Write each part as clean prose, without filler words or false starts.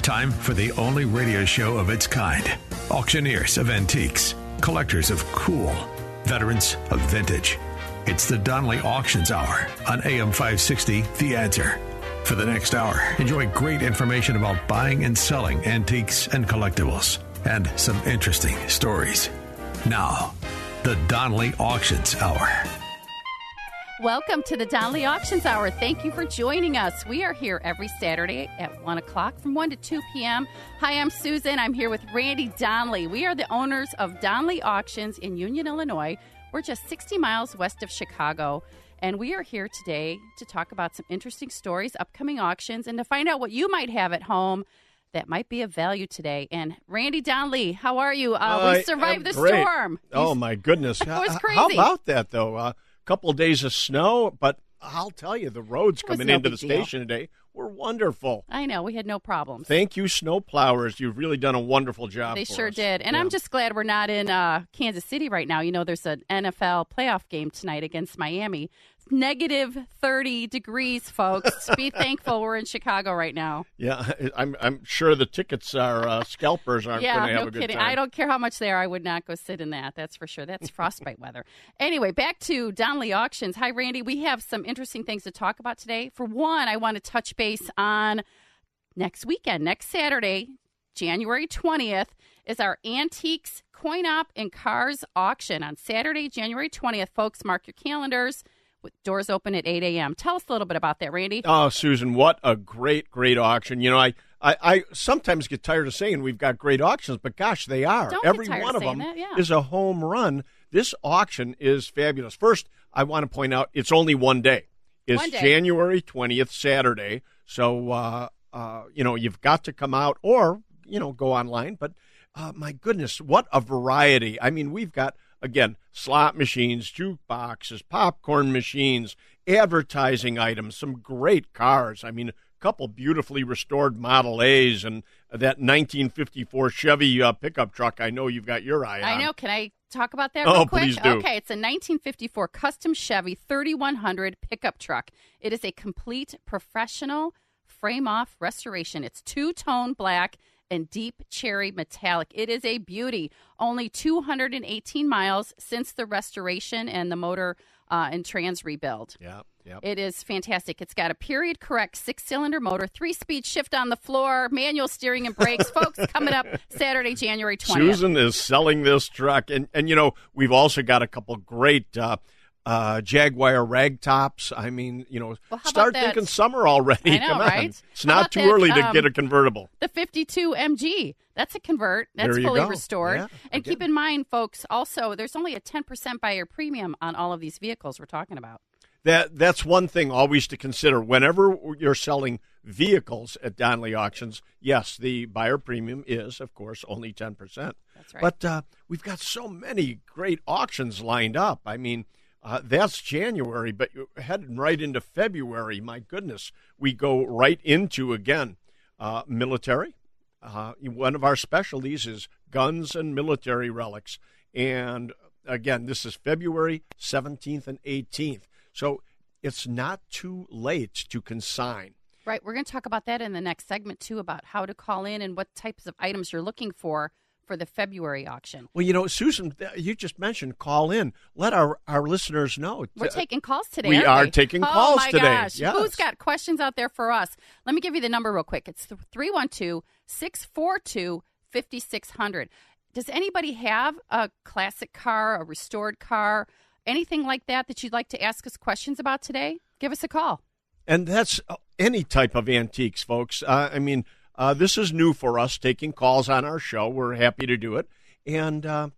Time for the only radio show of its kind. Auctioneers of antiques, collectors of cool, veterans of vintage. It's the Donley Auctions Hour on AM 560, The Answer. For the next hour, enjoy great information about buying and selling antiques and collectibles, and some interesting stories. Now, the Donley Auctions Hour. Welcome to the Donley Auctions Hour. Thank you for joining us. We are here every Saturday at 1 o'clock from 1 to 2 p.m. Hi, I'm Susan. I'm here with Randy Donley. We are the owners of Donley Auctions in Union, Illinois. We're just 60 miles west of Chicago, and we are here today to talk about some interesting stories, upcoming auctions, and to find out what you might have at home that might be of value today. And Randy Donley, how are you? We survived the storm. Oh, my goodness. It was crazy. How about that, though? Couple of days of snow, but I'll tell you, the roads coming into the station today were wonderful. I know. We had no problems. Thank you, snow plowers. You've really done a wonderful job. They sure did. And I'm just glad we're not in Kansas City right now. You know, there's an NFL playoff game tonight against Miami. Negative 30 degrees, folks. Be thankful we're in Chicago right now. Yeah, I'm sure the tickets are scalpers aren't going to have a good kidding. time. I don't care how much they are. I would not go sit in that. That's for sure. That's frostbite weather. Anyway, back to Donley Auctions. Hi, Randy. We have some interesting things to talk about today. For one, I want to touch base on next weekend. Next Saturday, January 20th, is our Antiques, Coin Op, and Cars auction. On Saturday, January 20th, folks, mark your calendars. Doors open at 8 a.m. Tell us a little bit about that, Randy. Oh, Susan, what a great auction. You know, I sometimes get tired of saying we've got great auctions, but gosh, they are. Every one of them is a home run. This auction is fabulous. First, I want to point out it's only one day. It's January 20th, Saturday. So, you've got to come out or, go online. But, my goodness, what a variety. I mean, we've got, again, slot machines, jukeboxes, popcorn machines, advertising items, some great cars. I mean, a couple beautifully restored Model A's and that 1954 Chevy pickup truck I know you've got your eye on. I know. Can I talk about that real quick? Please do. Okay, it's a 1954 custom Chevy 3100 pickup truck. It is a complete professional frame-off restoration. It's two-tone black and deep cherry metallic. It is a beauty. Only 218 miles since the restoration and the motor and trans rebuild. Yeah. It is fantastic. It's got a period correct 6-cylinder motor, 3-speed shift on the floor, manual steering and brakes. Folks, coming up Saturday, January 20th. Susan is selling this truck. And we've also got a couple great Jaguar rag tops. I mean, start thinking summer already. I know, Come on. right? It's not too early to get a convertible. The 52 MG. That's a convert. That's fully restored. Yeah, and keep in mind, folks, also, there's only a 10% buyer premium on all of these vehicles we're talking about. That's one thing always to consider. Whenever you're selling vehicles at Donley Auctions, yes, the buyer premium is, of course, only 10%. That's right. But we've got so many great auctions lined up. I mean, that's January, but you're heading right into February. My goodness, we go right into, again, military. One of our specialties is guns and military relics. And, again, this is February 17th and 18th. So it's not too late to consign. Right. We're going to talk about that in the next segment, too, about how to call in and what types of items you're looking for the February auction. Well, Susan, you just mentioned call in. Let our listeners know. We're taking calls today, We are taking calls today. Oh, my gosh. Yes. Who's got questions out there for us? Let me give you the number real quick. It's 312-642-5600. Does anybody have a classic car, a restored car, anything like that you'd like to ask us questions about today? Give us a call. And that's any type of antiques, folks. This is new for us, taking calls on our show. We're happy to do it. And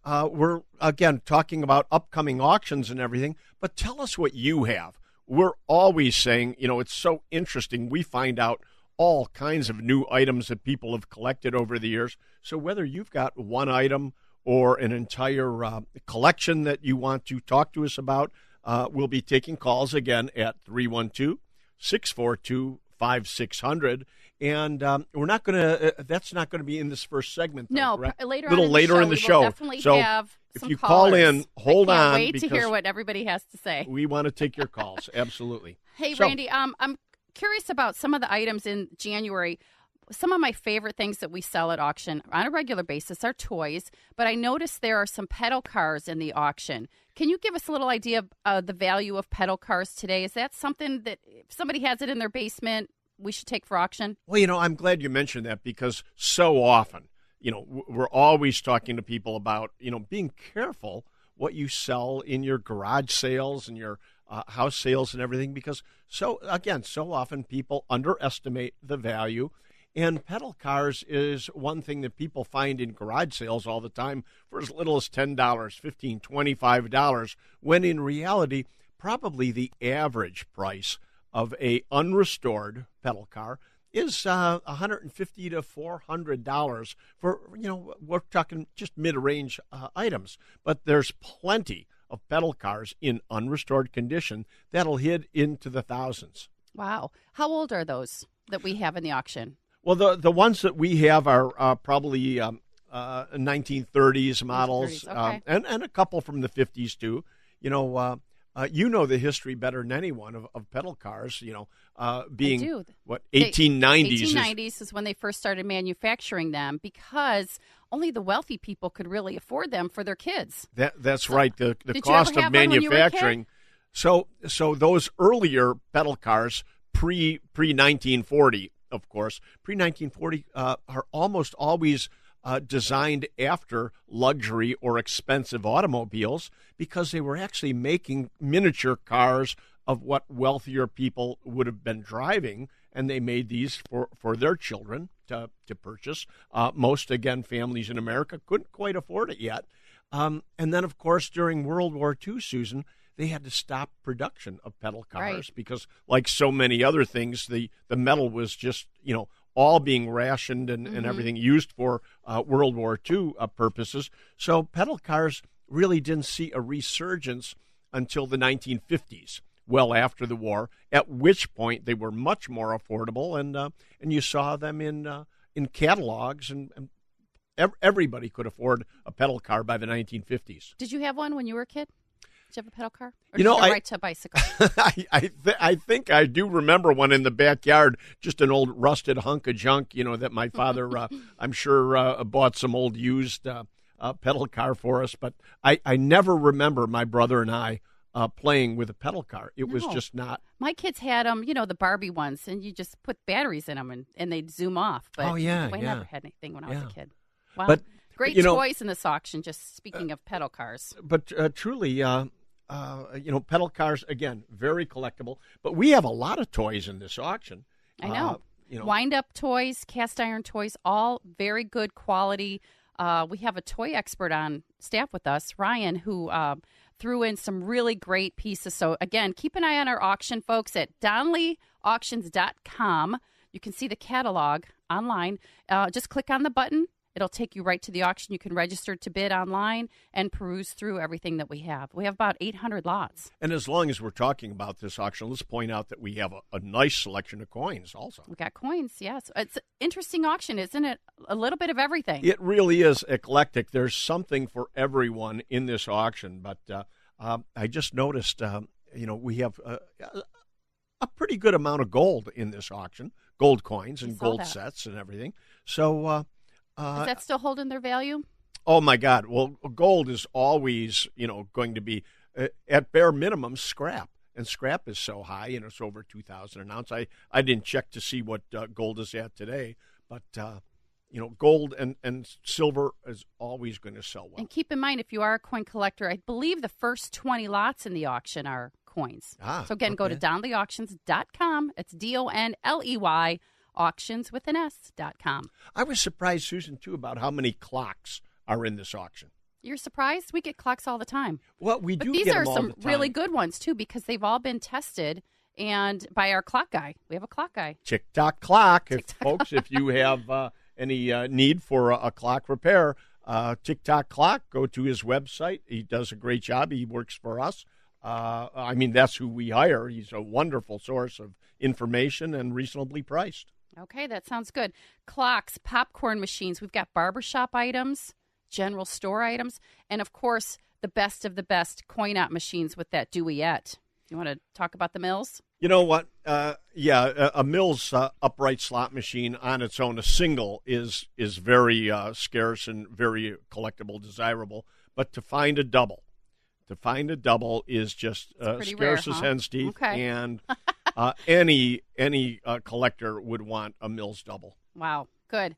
we're, again, talking about upcoming auctions and everything. But tell us what you have. We're always saying, it's so interesting. We find out all kinds of new items that people have collected over the years. So whether you've got one item or an entire collection that you want to talk to us about, we'll be taking calls again at 312-642-5600. And we're not going to. That's not going to be in this first segment. Though, no, later. A little later in the show. Definitely so have if some you callers. call in, hold on. Wait to hear what everybody has to say. We want to take your calls. Absolutely. Hey, Randy, I'm curious about some of the items in January. some of my favorite things that we sell at auction on a regular basis are toys, but I noticed there are some pedal cars in the auction. Can you give us a little idea of the value of pedal cars today? Is that something that if somebody has it in their basement, we should take for auction? Well, I'm glad you mentioned that because so often, we're always talking to people about, being careful what you sell in your garage sales and your house sales and everything, because so often people underestimate the value. And pedal cars is one thing that people find in garage sales all the time for as little as $10, $15, $25, when in reality, probably the average price of a unrestored pedal car is $150 to $400 for, we're talking just mid-range items. But there's plenty of pedal cars in unrestored condition that'll hit into the thousands. Wow. How old are those that we have in the auction? Well, the ones that we have are probably 1930s models, 1930s, okay. And a couple from the 50s too. You know the history better than anyone of pedal cars. Being I do. What 1890s. 1890s is when they first started manufacturing them because only the wealthy people could really afford them for their kids. That's right. The cost of manufacturing. So those earlier pedal cars pre 1940. Of course, pre-1940 are almost always designed after luxury or expensive automobiles because they were actually making miniature cars of what wealthier people would have been driving, and they made these for their children to purchase. Most, again, families in America couldn't quite afford it yet. And then, of course, during World War II, Susan, they had to stop production of pedal cars right. because, like so many other things, the metal was just, all being rationed and everything used for World War II purposes. So pedal cars really didn't see a resurgence until the 1950s, well after the war, at which point they were much more affordable, and you saw them in catalogs, and everybody could afford a pedal car by the 1950s. Did you have one when you were a kid? Did you have a pedal car? Or did you ride to a bicycle? I think I do remember one in the backyard, just an old rusted hunk of junk, that my father, I'm sure, bought some old used pedal car for us. But I never remember my brother and I playing with a pedal car. It was just not. My kids had them, the Barbie ones, and you just put batteries in them and they'd zoom off. But I never had anything when I was a kid. Wow. But, great toys in this auction, just speaking of pedal cars. But truly, pedal cars, again, very collectible. But we have a lot of toys in this auction. I know. Wind-up toys, cast iron toys, all very good quality. We have a toy expert on staff with us, Ryan, who threw in some really great pieces. So, again, keep an eye on our auction, folks, at DonleyAuctions.com. You can see the catalog online. Just click on the button. It'll take you right to the auction. You can register to bid online and peruse through everything that we have. We have about 800 lots. And as long as we're talking about this auction, let's point out that we have a nice selection of coins also. We got coins, yes. It's an interesting auction, isn't it? A little bit of everything. It really is eclectic. There's something for everyone in this auction. But I just noticed, we have a pretty good amount of gold in this auction, gold coins and gold sets and everything. So... is that still holding their value? Oh, my God. Well, gold is always, going to be, at bare minimum, scrap. And scrap is so high, it's over $2,000 an ounce. I didn't check to see what gold is at today. But, gold and silver is always going to sell well. And keep in mind, if you are a coin collector, I believe the first 20 lots in the auction are coins. So, again, go to DonleyAuctions.com. It's DONLEY. Auctions with an S.com. I was surprised, Susan, too, about how many clocks are in this auction. You're surprised? We get clocks all the time. Well, we do get them all the time. But these are some really good ones, too, because they've all been tested and by our clock guy. We have a clock guy. Tick-tock clock. Folks, if you have any need for a clock repair, Tick-tock clock, go to his website. He does a great job. He works for us. That's who we hire. He's a wonderful source of information and reasonably priced. Okay, that sounds good. Clocks, popcorn machines. We've got barbershop items, general store items, and, of course, the best of the best coin-op machines with that Deweyette. You want to talk about the mills? You know what? A Mills upright slot machine on its own, a single, is very scarce and very collectible, desirable. But to find a double is just scarce rare, as hen's teeth. Okay. And any collector would want a Mills double. Wow, good.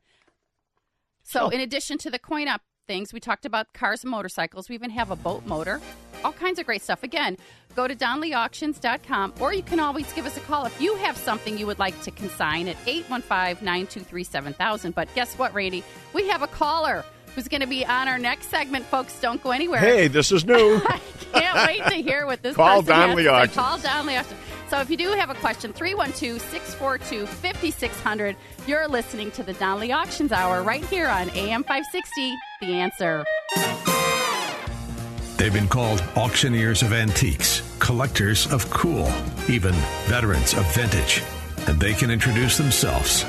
So in addition to the coin-op things, we talked about cars and motorcycles. We even have a boat motor. All kinds of great stuff. Again, go to DonleyAuctions.com, or you can always give us a call if you have something you would like to consign at 815-923-7000. But guess what, Randy? We have a caller who's going to be on our next segment. Folks, don't go anywhere. Hey, this is new. I can't wait to hear what this Call person Donley has to say. Auctions. Call Donley Auctions. So if you do have a question, 312-642-5600. You're listening to the Donley Auctions Hour right here on AM 560, The Answer. They've been called auctioneers of antiques, collectors of cool, even veterans of vintage. And they can introduce themselves.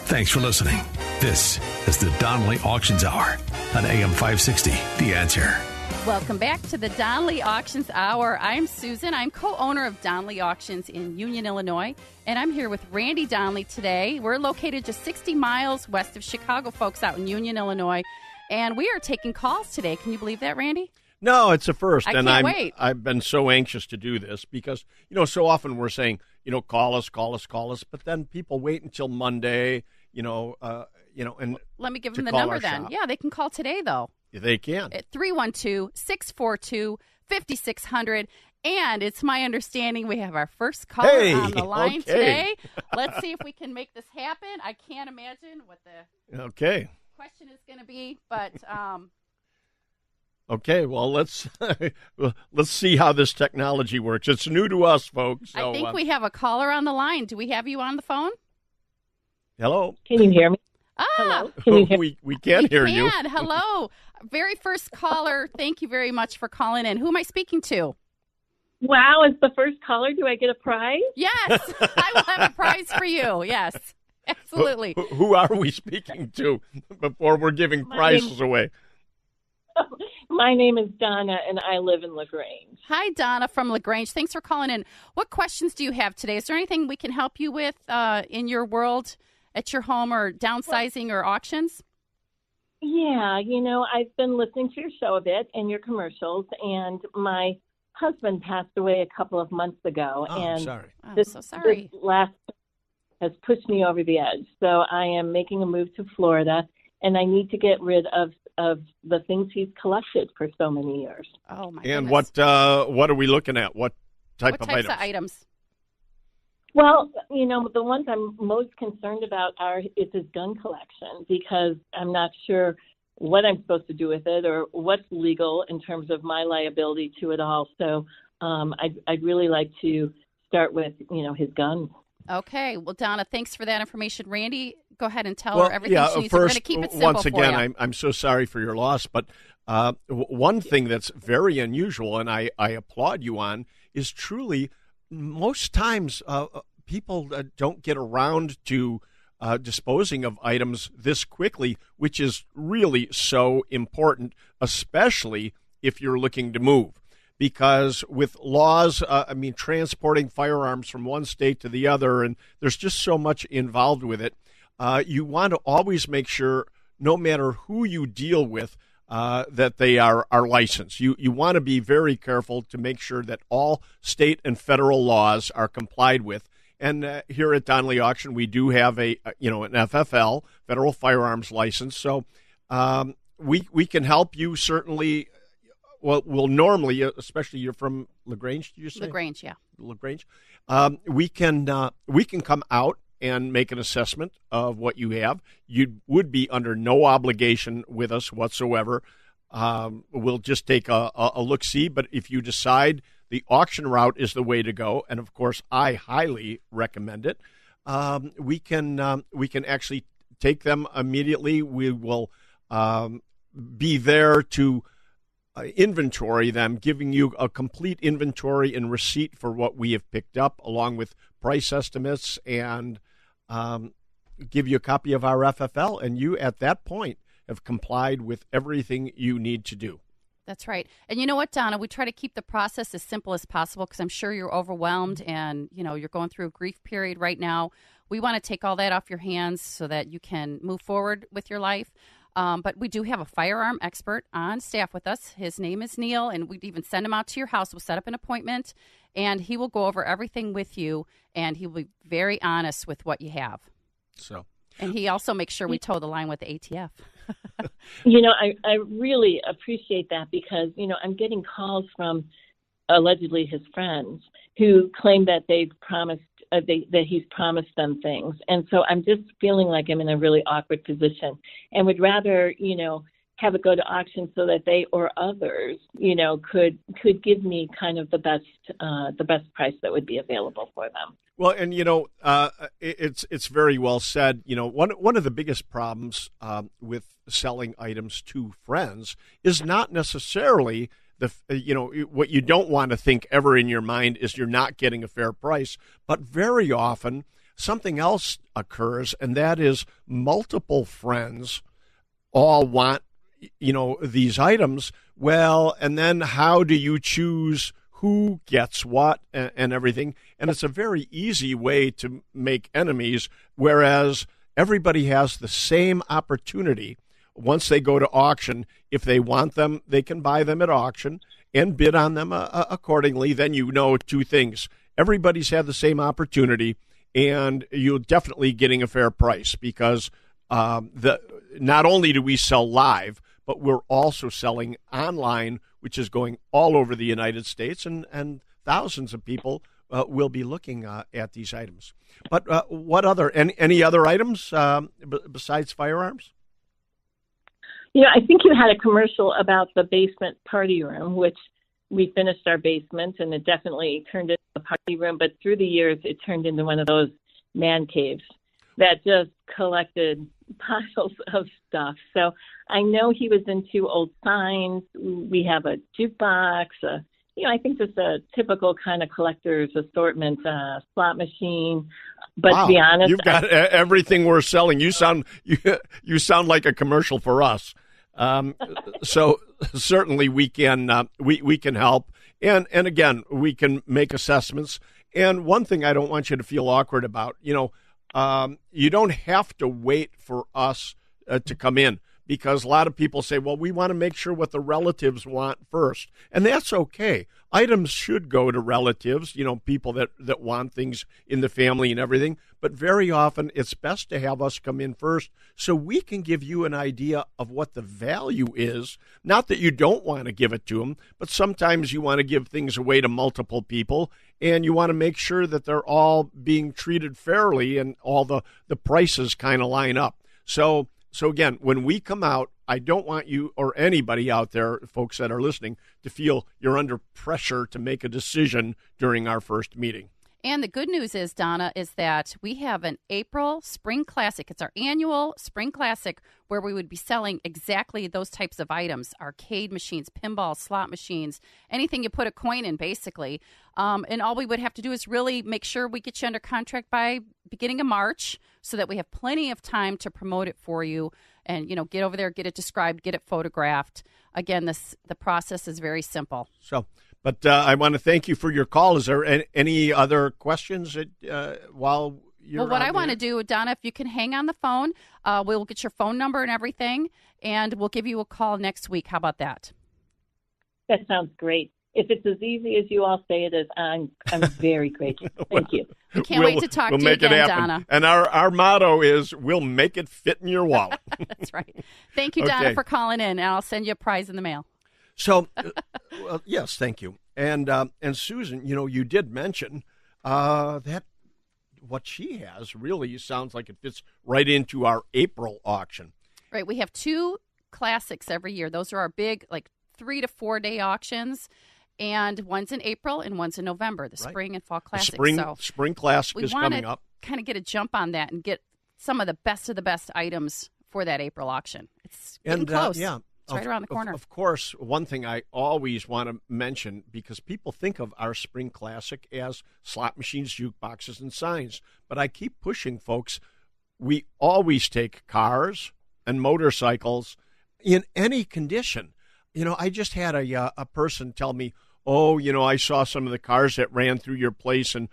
Thanks for listening. This is the Donley Auctions Hour on AM 560, The Answer. Welcome back to the Donley Auctions Hour. I'm Susan. I'm co-owner of Donley Auctions in Union, Illinois, and I'm here with Randy Donley today. We're located just 60 miles west of Chicago, folks, out in Union, Illinois, and we are taking calls today. Can you believe that, Randy? No, it's a first. I can't wait. I've been so anxious to do this because, so often we're saying, call us, but then people wait until Monday, and let me give them the number then. Shop. Yeah, they can call today, though. They can. At 312-642-5600. And it's my understanding we have our first caller on the line today. Let's see if we can make this happen. I can't imagine what the question is going to be, but... Okay, well, let's see how this technology works. It's new to us, folks. So, I think we have a caller on the line. Do we have you on the phone? Hello? Can you hear me? Hello. Can you hear we can hear you. Hello. Very first caller. Thank you very much for calling in. Who am I speaking to? Wow, as the first caller, do I get a prize? Yes, I will have a prize for you. Yes, absolutely. Who are we speaking to before we're giving prizes away? My name is Donna, and I live in LaGrange. Hi, Donna from LaGrange. Thanks for calling in. What questions do you have today? Is there anything we can help you with in your world, at your home, or downsizing or auctions? Yeah, I've been listening to your show a bit and your commercials, and my husband passed away a couple of months ago. Oh, and sorry. I'm so sorry. This last has pushed me over the edge. So I am making a move to Florida, and I need to get rid of the things he's collected for so many years. Oh, my And goodness. what are we looking at? What types of items? Well, the ones I'm most concerned about is his gun collection, because I'm not sure what I'm supposed to do with it or what's legal in terms of my liability to it all. So I'd really like to start with, his guns. Okay. Well, Donna, thanks for that information. Randy, go ahead and tell her everything she needs. First, We're going to keep it simple once again, for you. I'm so sorry for your loss, but one thing that's very unusual, and I applaud you on, is truly most times people don't get around to disposing of items this quickly, which is really so important, especially if you're looking to move. Because with laws, transporting firearms from one state to the other, and there's just so much involved with it, you want to always make sure, no matter who you deal with, that they are licensed. You want to be very careful to make sure that all state and federal laws are complied with. And here at Donley Auction, we do have an FFL, Federal Firearms License. So we can help you certainly. Well, normally, especially you're from LaGrange, did you say? LaGrange, yeah. LaGrange. We can come out and make an assessment of what you have. You would be under no obligation with us whatsoever. We'll just take a look-see, but if you decide the auction route is the way to go, and of course I highly recommend it, we can actually take them immediately. We will be there to inventory them, giving you a complete inventory and receipt for what we have picked up, along with price estimates, and give you a copy of our FFL. And you, at that point, have complied with everything you need to do. That's right. And you know what, Donna? We try to keep the process as simple as possible because I'm sure you're overwhelmed and, you're going through a grief period right now. We want to take all that off your hands so that you can move forward with your life. But we do have a firearm expert on staff with us. His name is Neil, and we'd even send him out to your house. We'll set up an appointment, and he will go over everything with you, and he will be very honest with what you have. And he also makes sure we toe the line with the ATF. I really appreciate that because, I'm getting calls from allegedly his friends who claim that they've promised that he's promised them things. And so I'm just feeling like I'm in a really awkward position and would rather, have it go to auction so that they or others, could give me kind of the best price that would be available for them. Well, and it's very well said. One of the biggest problems with selling items to friends is not necessarily what you don't want to think ever in your mind is you're not getting a fair price, but very often something else occurs, and that is multiple friends all want these items. Well, and then how do you choose who gets what and everything? And it's a very easy way to make enemies, whereas everybody has the same opportunity. Once they go to auction, if they want them, they can buy them at auction and bid on them accordingly. Then two things. Everybody's had the same opportunity, and you're definitely getting a fair price because not only do we sell live, but we're also selling online, which is going all over the United States, and thousands of people will be looking at these items. But what other any other items besides firearms? I think you had a commercial about the basement party room, which we finished our basement, and it definitely turned into a party room. But through the years, it turned into one of those man caves that just collected piles of stuff. So I know he was into old signs. We have a jukebox, I think just a typical kind of collector's assortment, slot machine. But wow, to be honest, you've got everything we're selling. You sound like a commercial for us. So certainly we can we can help, and again we can make assessments. And one thing I don't want you to feel awkward about, you don't have to wait for us to come in, because a lot of people say, well, we want to make sure what the relatives want first, and that's okay. Items should go to relatives, people that want things in the family and everything, but very often it's best to have us come in first so we can give you an idea of what the value is. Not that you don't want to give it to them, but sometimes you want to give things away to multiple people, and you want to make sure that they're all being treated fairly and all the prices kind of line up. So again, when we come out, I don't want you or anybody out there, folks that are listening, to feel you're under pressure to make a decision during our first meeting. And the good news is, Donna, is that we have an April Spring Classic. It's our annual Spring Classic where we would be selling exactly those types of items: arcade machines, pinball, slot machines, anything you put a coin in, basically. And all we would have to do is really make sure we get you under contract by beginning of March so that we have plenty of time to promote it for you and, get over there, get it described, get it photographed. Again, the process is very simple. But I want to thank you for your call. Is there any other questions while you're Well, what I want to do, Donna, if you can hang on the phone, we'll get your phone number and everything, and we'll give you a call next week. How about that? That sounds great. If it's as easy as you all say it is, I'm very grateful. Thank you. We can't wait to talk to you again, Donna. And our motto is, we'll make it fit in your wallet. That's right. Thank you, Donna, for calling in, and I'll send you a prize in the mail. So, well, yes, thank you. And Susan, you did mention that what she has really sounds like it fits right into our April auction. Right. We have 2 classics every year. Those are our big, 3 to 4 day auctions. And one's in April and one's in November, the spring and fall classics. Spring classic is coming up. Kind of get a jump on that and get some of the best items for that April auction. It's getting close. Yeah. It's right around the corner. Of course, one thing I always want to mention, because people think of our Spring Classic as slot machines, jukeboxes, and signs, but I keep pushing folks. We always take cars and motorcycles in any condition. I just had a person tell me, oh, I saw some of the cars that ran through your place, and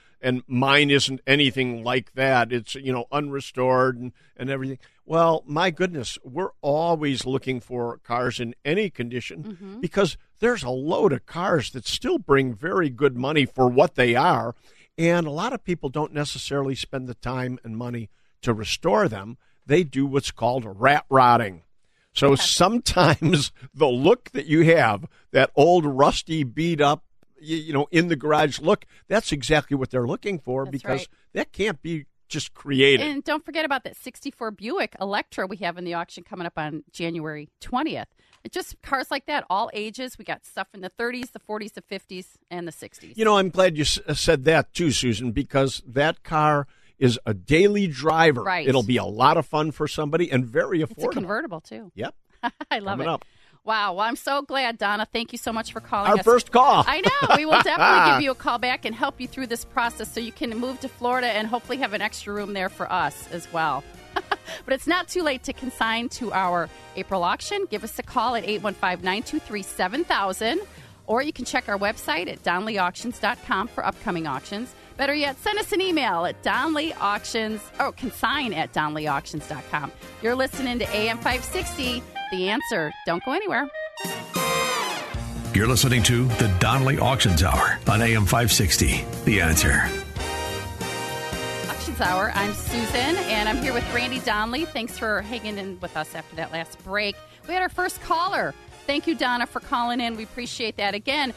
mine isn't anything like that. It's, unrestored and everything. Well, my goodness, we're always looking for cars in any condition because there's a load of cars that still bring very good money for what they are, and a lot of people don't necessarily spend the time and money to restore them. They do what's called rat rotting. So sometimes the look that you have, that old rusty beat up, in the garage look, that's exactly what they're looking for because that can't be just created. And don't forget about that 64 Buick Electra we have in the auction coming up on January 20th. It's just cars like that, all ages. We got stuff in the 30s, the 40s, the 50s, and the 60s. I'm glad you said that too, Susan, because that car is a daily driver. Right. It'll be a lot of fun for somebody and very affordable. It's a convertible, too. Yep. I love Coming it. Up. Wow. Well, I'm so glad, Donna. Thank you so much for calling Our us. first call. I know. We will definitely give you a call back and help you through this process so you can move to Florida and hopefully have an extra room there for us as well. But it's not too late to consign to our April auction. Give us a call at 815-923-7000, or you can check our website at donleyauctions.com for upcoming auctions. Better yet, send us an email at Donley Auctions, or consign at donleyauctions.com. You're listening to AM 560, The Answer. Don't go anywhere. You're listening to the Donley Auctions Hour on AM 560, The Answer. Auctions Hour. I'm Susan, and I'm here with Randy Donley. Thanks for hanging in with us after that last break. We had our first caller. Thank you, Donna, for calling in. We appreciate that. Again,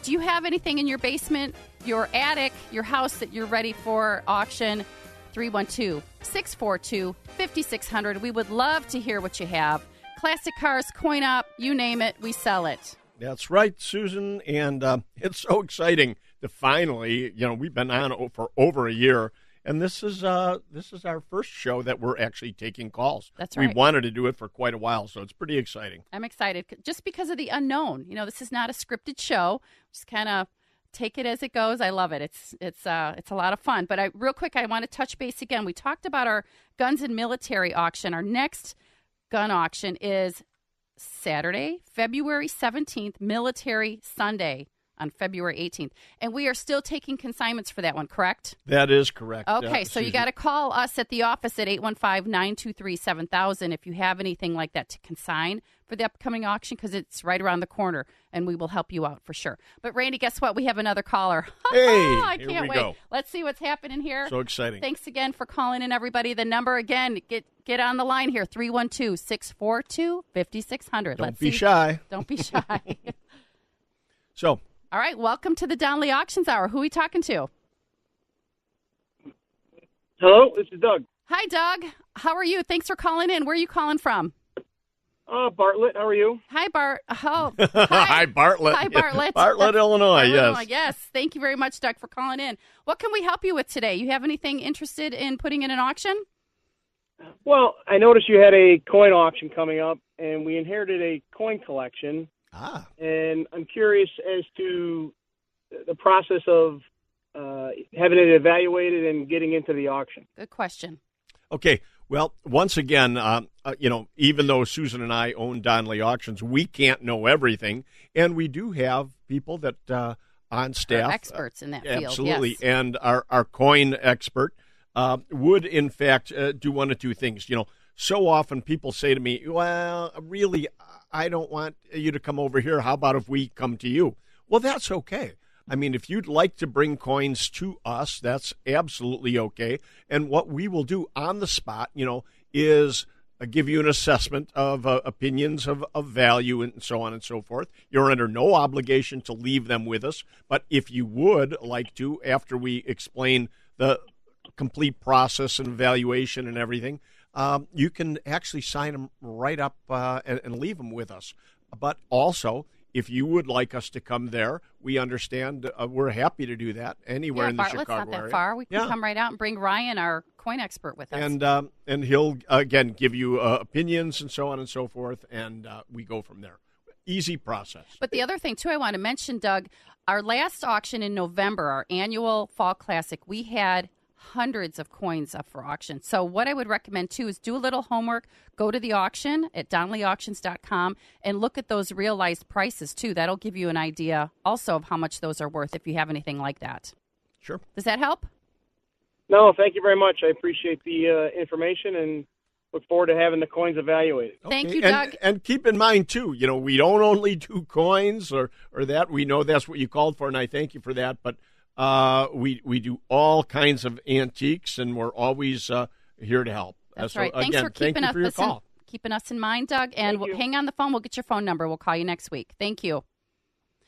do you have anything in your basement, your attic, your house that you're ready for auction? 312-642-5600. We would love to hear what you have. Classic cars, coin op, you name it, we sell it. That's right, Susan, and it's so exciting to finally, we've been on for over a year, and this is our first show that we're actually taking calls. That's right. We wanted to do it for quite a while, so it's pretty exciting. I'm excited just because of the unknown. This is not a scripted show. Just kind of take it as it goes. I love it. It's a lot of fun. But real quick, I want to touch base again. We talked about our guns and military auction. Our next gun auction is Saturday, February 17th, Military Sunday on February 18th. And we are still taking consignments for that one, correct? That is correct. Okay, so you got to call us at the office at 815-923-7000 if you have anything like that to consign for the upcoming auction, because it's right around the corner, and we will help you out for sure. But, Randy, guess what? We have another caller. Hey, I can't wait. Go. Let's see what's happening here. So exciting. Thanks again for calling in, everybody. The number, again, get on the line here, 312-642-5600. Don't be shy. Don't be shy. So, all right, welcome to the Donley Auctions Hour. Who are we talking to? Hello, this is Doug. Hi, Doug. How are you? Thanks for calling in. Where are you calling from? Bartlett, how are you? Hi, Bart. Oh, hi, Bartlett. Hi, Bartlett. Bartlett, Illinois, yes. Yes. Thank you very much, Doug, for calling in. What can we help you with today? You have anything interested in putting in an auction? Well, I noticed you had a coin auction coming up, and we inherited a coin collection. And I'm curious as to the process of having it evaluated and getting into the auction. Good question. Okay. Well, once again, even though Susan and I own Donley Auctions, we can't know everything, and we do have people that on staff, experts in that field. Absolutely, yes. And our coin expert would, in fact, do one of two things. So often people say to me, "Well, really, I don't want you to come over here. How about if we come to you?" Well, that's okay. I mean, if you'd like to bring coins to us, that's absolutely okay. And what we will do on the spot, is give you an assessment of opinions of value and so on and so forth. You're under no obligation to leave them with us. But if you would like to, after we explain the complete process and evaluation and everything, you can actually sign them right up and leave them with us. But also, if you would like us to come there, we understand. We're happy to do that anywhere in the Bartlett's Chicago not that area. far. We can come right out and bring Ryan, our coin expert, with us. And he'll, again, give you opinions and so on and so forth, and we go from there. Easy process. But the other thing, too, I want to mention, Doug, our last auction in November, our annual Fall Classic, we had hundreds of coins up for auction. So what I would recommend, too, is do a little homework. Go to the auction at donleyauctions.com and look at those realized prices, too. That'll give you an idea also of how much those are worth if you have anything like that. Sure. Does that help? No, thank you very much. I appreciate the information and look forward to having the coins evaluated. Thank you, Doug. And keep in mind, too, we don't only do coins or that. We know that's what you called for, and I thank you for that. But we do all kinds of antiques, and we're always here to help. That's so, right. Again, Thanks for keeping thank you for your call. Keeping us in mind, Doug. And hang on the phone. We'll get your phone number. We'll call you next week. Thank you.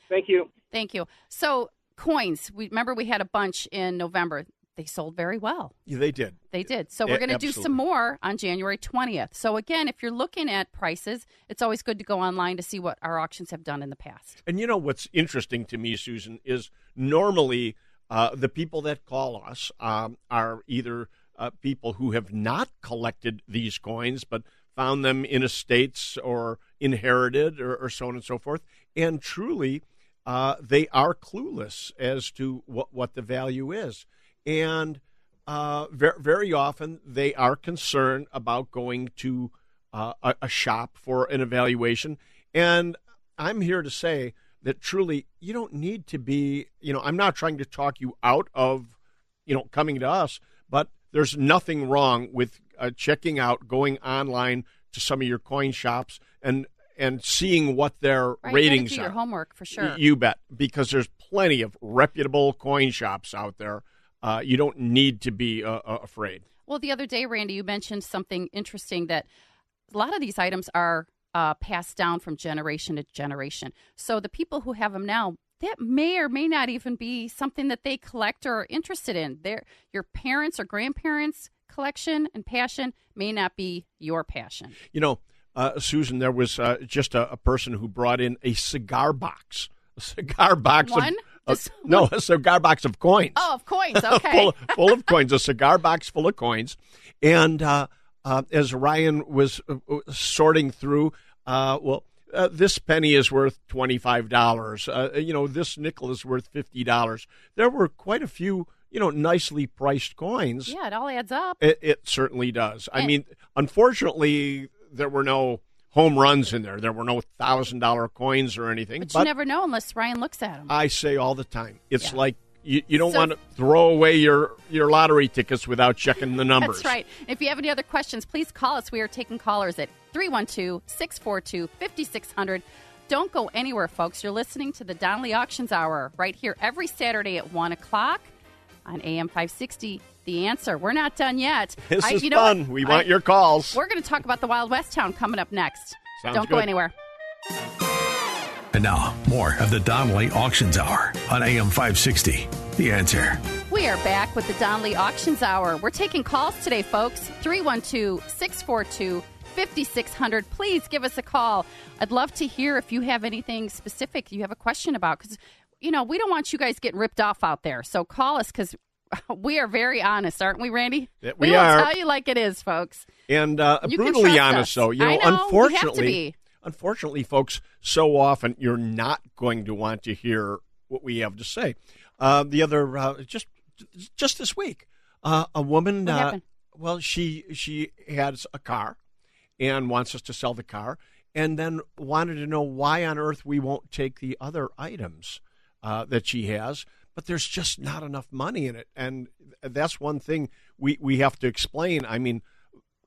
Thank you. Thank you. So coins, remember we had a bunch in November. They sold very well. Yeah, they did. They did. So we're going to do some more on January 20th. So again, if you're looking at prices, it's always good to go online to see what our auctions have done in the past. And what's interesting to me, Susan, is normally the people that call us are either people who have not collected these coins but found them in estates or inherited or so on and so forth. And truly, they are clueless as to what the value is. And very often they are concerned about going to a shop for an evaluation. And I'm here to say that truly you don't need to be, I'm not trying to talk you out of, coming to us, but there's nothing wrong with checking out, going online to some of your coin shops and seeing what their ratings do are. Your homework for sure. You bet, because there's plenty of reputable coin shops out there. You don't need to be afraid. Well, the other day, Randy, you mentioned something interesting that a lot of these items are passed down from generation to generation. So the people who have them now, that may or may not even be something that they collect or are interested in. Your parents' or grandparents' collection and passion may not be your passion. Susan, there was just a person who brought in a cigar box. A cigar box a cigar box of coins. Oh, of coins, okay. full of coins, a cigar box full of coins. And as Ryan was sorting through, this penny is worth $25. This nickel is worth $50. There were quite a few, nicely priced coins. Yeah, it all adds up. It certainly does. I mean, unfortunately, there were no home runs in there. There were no $1,000 coins or anything. But you never know unless Ryan looks at them. I say all the time. It's like you don't want to throw away your lottery tickets without checking the numbers. That's right. If you have any other questions, please call us. We are taking callers at 312-642-5600. Don't go anywhere, folks. You're listening to the Donley Auctions Hour right here every Saturday at 1 o'clock on AM 560. The Answer. We're not done yet. This is fun. We want your calls. We're going to talk about the Wild West town coming up next. Don't go anywhere. And now, more of the Donley Auctions Hour on AM 560. The Answer. We are back with the Donley Auctions Hour. We're taking calls today, folks. 312-642-5600. Please give us a call. I'd love to hear if you have anything specific you have a question about, because, we don't want you guys getting ripped off out there. So call us, because we are very honest, aren't we, Randy? We are. We'll tell you like it is, folks. And brutally honest, though. I know, we have to be. Unfortunately, folks, so often you're not going to want to hear what we have to say. The other, just this week, a woman, what happened? She has a car and wants us to sell the car, and then wanted to know why on earth we won't take the other items that she has. But there's just not enough money in it. And that's one thing we have to explain. I mean,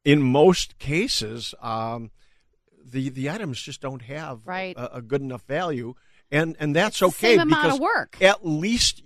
in most cases, the items just don't have a good enough value. And that's okay. Same amount of work. At least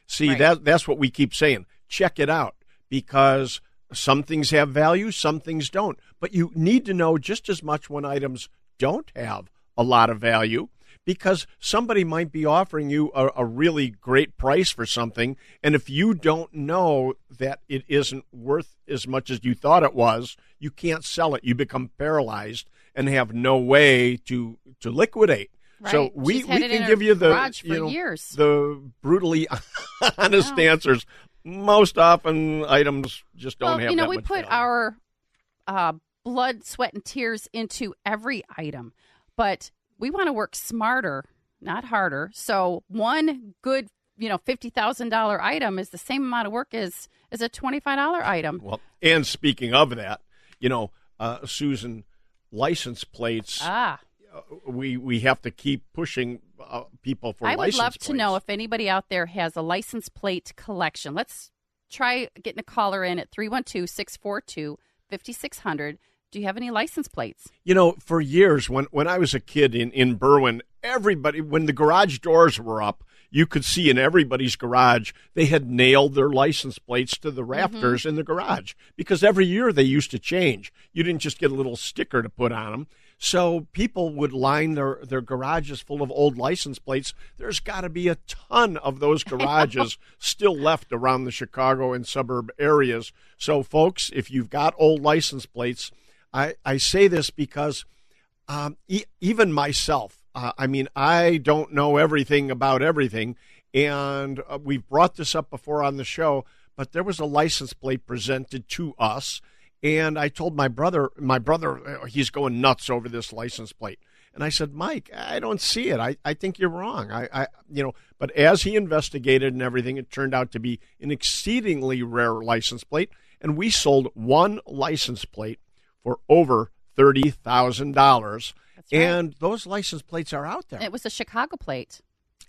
See, that's what we keep saying. Check it out. Because some things have value, some things don't. But you need to know just as much when items don't have a lot of value, because somebody might be offering you a really great price for something, and if you don't know that it isn't worth as much as you thought it was, you can't sell it. You become paralyzed and have no way to liquidate. Right. So we can give you the brutally honest answers. Most often, items just don't have that much we put value. our blood, sweat, and tears into every item, but we want to work smarter, not harder. So one good $50,000 item is the same amount of work as a $25 item. Well, and speaking of that, Susan, license plates. We have to keep pushing people for license plates. I would love to know if anybody out there has a license plate collection. Let's try getting a caller in at 312-642-5600. Do you have any license plates? For years, when I was a kid in Berwyn, everybody, when the garage doors were up, you could see in everybody's garage, they had nailed their license plates to the rafters in the garage because every year they used to change. You didn't just get a little sticker to put on them. So people would line their garages full of old license plates. There's got to be a ton of those garages still left around the Chicago and suburb areas. So, folks, if you've got old license plates, I say this because even myself, I don't know everything about everything, and we've brought this up before on the show, but there was a license plate presented to us, and I told my brother, he's going nuts over this license plate. And I said, Mike, I don't see it. I think you're wrong. But as he investigated and everything, it turned out to be an exceedingly rare license plate, and we sold one license plate for over $30,000. Right. And those license plates are out there. It was a Chicago plate.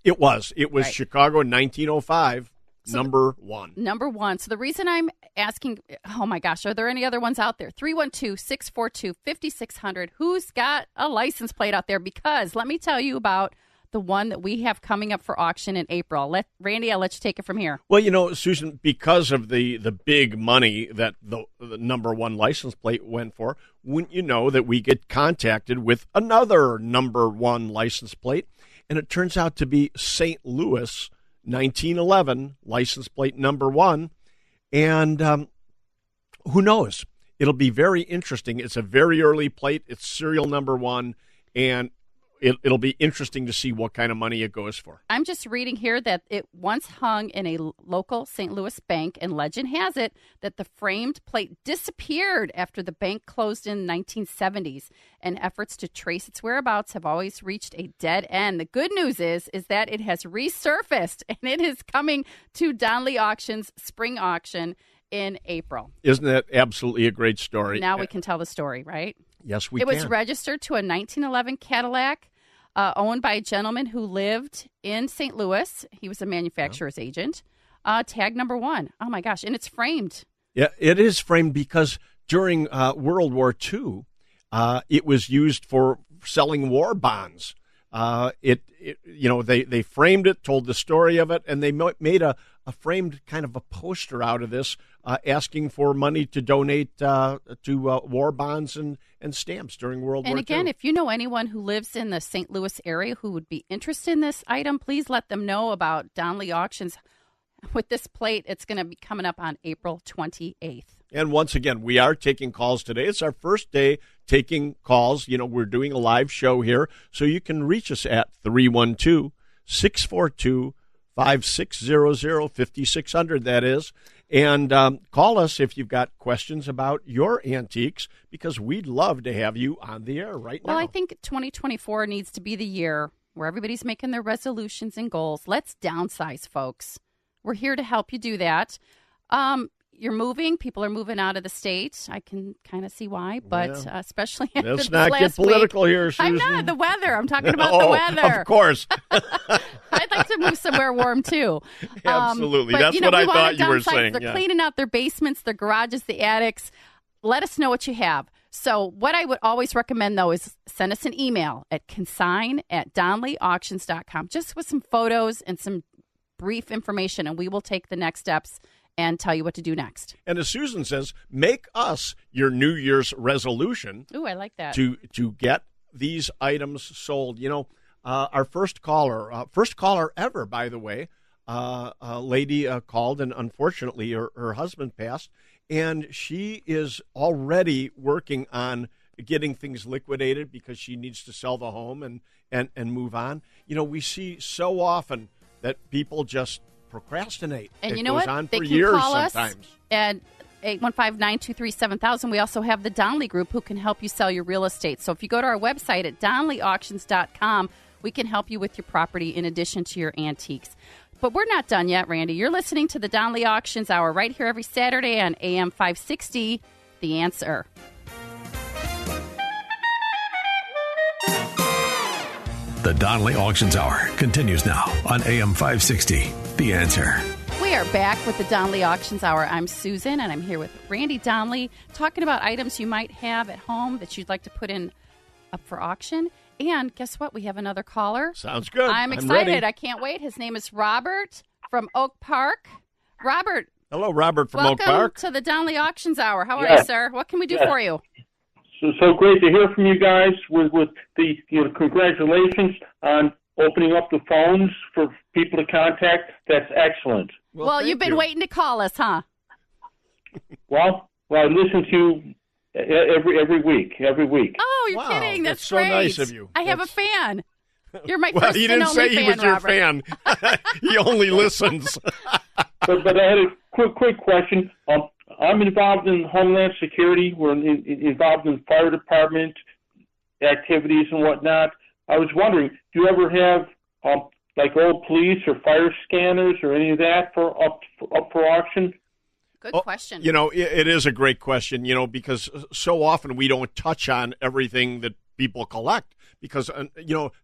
It was right. Chicago in 1905, number one. Number one. So the reason I'm asking, oh my gosh, are there any other ones out there? 312-642-5600. Who's got a license plate out there? Because let me tell you about the one that we have coming up for auction in April. Randy, I'll let you take it from here. Well, Susan, because of the big money that the number one license plate went for, wouldn't you know that we get contacted with another number one license plate? And it turns out to be St. Louis, 1911, license plate number one. And who knows? It'll be very interesting. It's a very early plate. It's serial number one. And it'll be interesting to see what kind of money it goes for. I'm just reading here that it once hung in a local St. Louis bank, and legend has it that the framed plate disappeared after the bank closed in the 1970s, and efforts to trace its whereabouts have always reached a dead end. The good news is that it has resurfaced, and it is coming to Donley Auctions spring auction in April. Isn't that absolutely a great story? Now we can tell the story, right? Yes, we can. It was registered to a 1911 Cadillac owned by a gentleman who lived in St. Louis. He was a manufacturer's agent. Tag number one. Oh, my gosh. And it's framed. Yeah, it is framed because during World War II, it was used for selling war bonds. They framed it, told the story of it, and they made a framed kind of a poster out of this, asking for money to donate to war bonds and stamps during World War II. And again, if you know anyone who lives in the St. Louis area who would be interested in this item, please let them know about Donley Auctions. With this plate, it's going to be coming up on April 28th. And once again, we are taking calls today. It's our first day taking calls. We're doing a live show here, so you can reach us at 312-642-5600, 5600, that is. And call us if you've got questions about your antiques, because we'd love to have you on the air right now. Well, I think 2024 needs to be the year where everybody's making their resolutions and goals. Let's downsize, folks. We're here to help you do that. You're moving. People are moving out of the state. I can kind of see why, but especially after let's not get political here, Susan. I'm not. The weather. I'm talking about the weather. Of course. I'd like to move somewhere warm, too. Absolutely. That's what I thought you were saying. They're cleaning out their basements, their garages, the attics. Let us know what you have. So what I would always recommend, though, is send us an email at consign@donleyauctions.com, just with some photos and some brief information, and we will take the next steps and tell you what to do next. And as Susan says, make us your New Year's resolution. Ooh, I like that. To get these items sold. Our first caller ever, by the way, a lady called, and unfortunately her husband passed, and she is already working on getting things liquidated because she needs to sell the home and move on. We see so often that people just procrastinate. And you know what? They can call us at 815-923-7000. We also have the Donley Group who can help you sell your real estate. So if you go to our website at donleyauctions.com, we can help you with your property in addition to your antiques. But we're not done yet, Randy. You're listening to the Donley Auctions Hour right here every Saturday on AM 560, The Answer. The Donley Auctions Hour continues now on AM 560, The Answer. We are back with the Donley Auctions Hour. I'm Susan, and I'm here with Randy Donley, talking about items you might have at home that you'd like to put in up for auction. And guess what? We have another caller. Sounds good. I'm excited. I can't wait. His name is Robert from Oak Park. Robert. Hello, Robert from Oak Park. Welcome to the Donley Auctions Hour. How are you, sir? What can we do for you? So great to hear from you guys with the congratulations on opening up the phones for people to contact. That's excellent. Well, you've been waiting to call us, huh? Well, I listen to you every week. Oh, you're kidding. That's so great. Nice of you. I have a fan. You're my well, first he didn't and only say he fan, was your Robert. fan. He only listens. But I had a quick question. I'm involved in Homeland Security. We're involved in fire department activities and whatnot. I was wondering, do you ever have like old police or fire scanners or any of that up for auction? Good question. It is a great question, because so often we don't touch on everything that people collect. Because,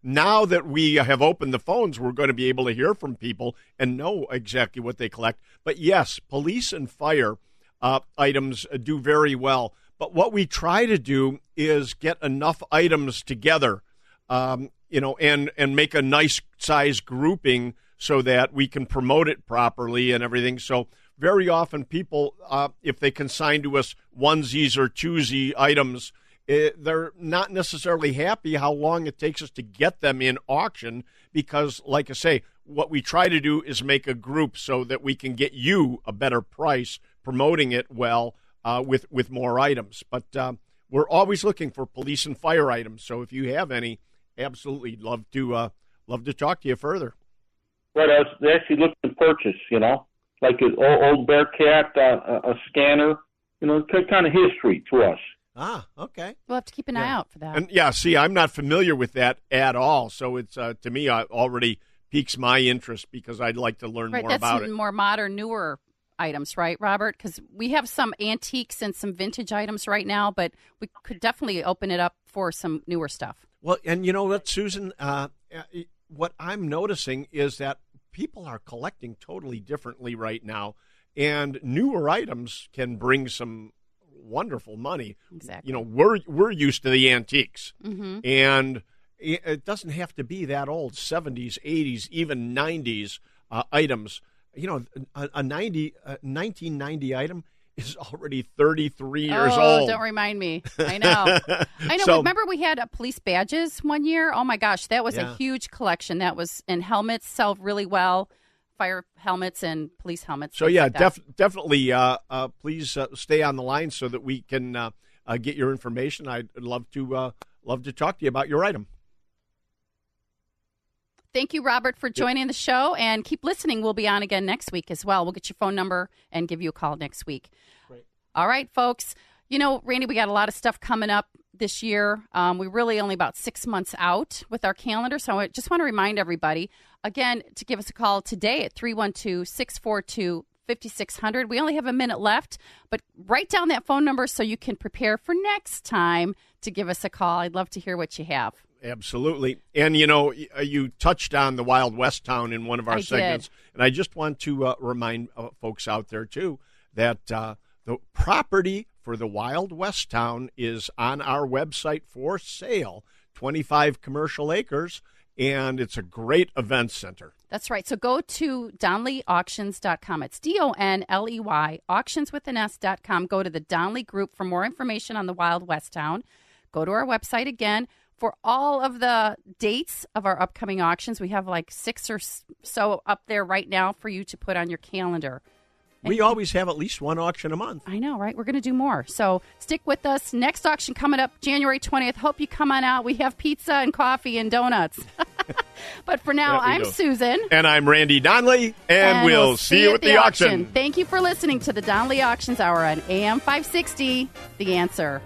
now that we have opened the phones, we're going to be able to hear from people and know exactly what they collect. But yes, police and fire items do very well. But what we try to do is get enough items together, and make a nice size grouping so that we can promote it properly and everything. So very often people, if they consign to us onesies or twosie items, they're not necessarily happy how long it takes us to get them in auction because, like I say, what we try to do is make a group so that we can get you a better price, promoting it well with more items. But we're always looking for police and fire items. So if you have any, absolutely love to talk to you further. Right, I was actually looking to purchase, like an old Bearcat, a scanner, kind of history to us. Ah, okay. We'll have to keep an eye out for that. And I'm not familiar with that at all. So it's to me already piques my interest because I'd like to learn more about it. That's more modern, newer items, right, Robert? Because we have some antiques and some vintage items right now, but we could definitely open it up for some newer stuff. Well, and you know what, Susan? What I'm noticing is that people are collecting totally differently right now, and newer items can bring some wonderful money. Exactly. We're used to the antiques, mm-hmm. and it doesn't have to be that old. 70s, 80s, even 90s items. A 1990 item is already 33 years old. Oh, don't remind me. I know. So, remember we had police badges one year? Oh, my gosh. That was a huge collection. That was, and helmets sell really well. Fire helmets and police helmets. So, definitely please stay on the line so that we can get your information. I'd love to talk to you about your item. Thank you, Robert, for joining the show, and keep listening. We'll be on again next week as well. We'll get your phone number and give you a call next week. Great. All right, folks. Randy, we got a lot of stuff coming up this year. We're really only about 6 months out with our calendar, so I just want to remind everybody, again, to give us a call today at 312-642-5600. We only have a minute left, but write down that phone number so you can prepare for next time to give us a call. I'd love to hear what you have. Absolutely. And, you touched on the Wild West town in one of our segments. And I just want to remind folks out there, too, that the property for the Wild West town is on our website for sale, 25 commercial acres, and it's a great event center. That's right. So go to DonleyAuctions.com. It's DONLEY, auctions.com. Go to the Donley Group for more information on the Wild West town. Go to our website again. For all of the dates of our upcoming auctions, we have like 6 or so up there right now for you to put on your calendar. We always have at least one auction a month. I know, right? We're going to do more. So stick with us. Next auction coming up January 20th. Hope you come on out. We have pizza and coffee and donuts. But for now, I'm Susan. And I'm Randy Donley. And we'll see you at the auction. Thank you for listening to the Donley Auctions Hour on AM 560, The Answer.